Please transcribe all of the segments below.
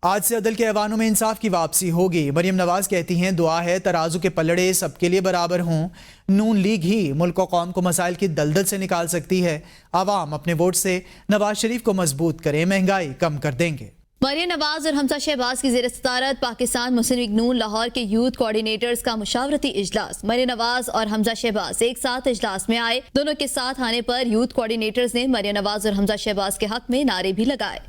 آج سے عدل کے ایوانوں میں انصاف کی واپسی ہوگی۔ مریم نواز کہتی ہیں دعا ہے ترازو کے پلڑے سب کے لیے برابر ہوں۔ نون لیگ ہی ملک و قوم کو مسائل کی دلدل سے نکال سکتی ہے۔ عوام اپنے ووٹ سے نواز شریف کو مضبوط کریں، مہنگائی کم کر دیں گے۔ مریم نواز اور حمزہ شہباز کی زیر صدارت پاکستان مسلم لیگ نون لاہور کے یوتھ کوارڈینیٹرز کا مشاورتی اجلاس۔ مریم نواز اور حمزہ شہباز ایک ساتھ اجلاس میں آئے۔ دونوں کے ساتھ آنے پر یوتھ کوارڈینیٹرز نے مریم نواز اور حمزہ شہباز کے حق میں نعرے بھی لگائے۔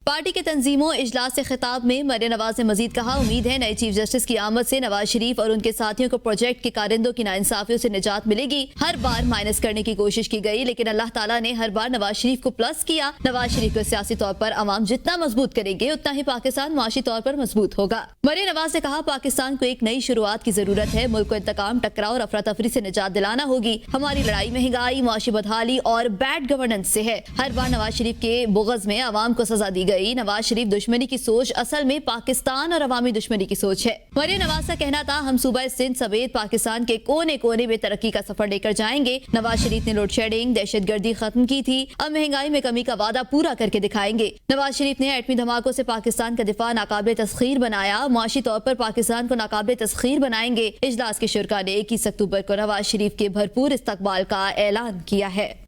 پارٹی کے تنظیموں اجلاس سے خطاب میں مریم نواز نے مزید کہا، امید ہے نئے چیف جسٹس کی آمد سے نواز شریف اور ان کے ساتھیوں کو پروجیکٹ کے کارندوں کی ناانصافیوں سے نجات ملے گی۔ ہر بار مائنس کرنے کی کوشش کی گئی لیکن اللہ تعالیٰ نے ہر بار نواز شریف کو پلس کیا۔ نواز شریف کو سیاسی طور پر عوام جتنا مضبوط کریں گے اتنا ہی پاکستان معاشی طور پر مضبوط ہوگا۔ مریم نواز نے کہا، پاکستان کو ایک نئی شروعات کی ضرورت ہے۔ ملک کو انتقام، ٹکراؤ اور افراتفری سے نجات دلانا ہوگی۔ ہماری لڑائی مہنگائی، معاشی بدحالی اور بیڈ گورننس سے ہے۔ ہر بار نواز شریف کے بغض میں عوام کو سزا دی گئی۔ نواز شریف دشمنی کی سوچ اصل میں پاکستان اور عوامی دشمنی کی سوچ ہے۔ مریم نواز کا کہنا تھا، ہم صوبہ سندھ سمیت پاکستان کے کونے کونے میں ترقی کا سفر لے کر جائیں گے۔ نواز شریف نے لوڈ شیڈنگ، دہشت گردی ختم کی تھی، اب مہنگائی میں کمی کا وعدہ پورا کر کے دکھائیں گے۔ نواز شریف نے ایٹمی دھماکوں سے پاکستان کا دفاع ناقابل تسخیر بنایا، معاشی طور پر پاکستان کو ناقابل تسخیر بنائیں گے۔ اجلاس کے شرکاء نے 21 اکتوبر کو نواز شریف کے بھرپور استقبال کا اعلان کیا ہے۔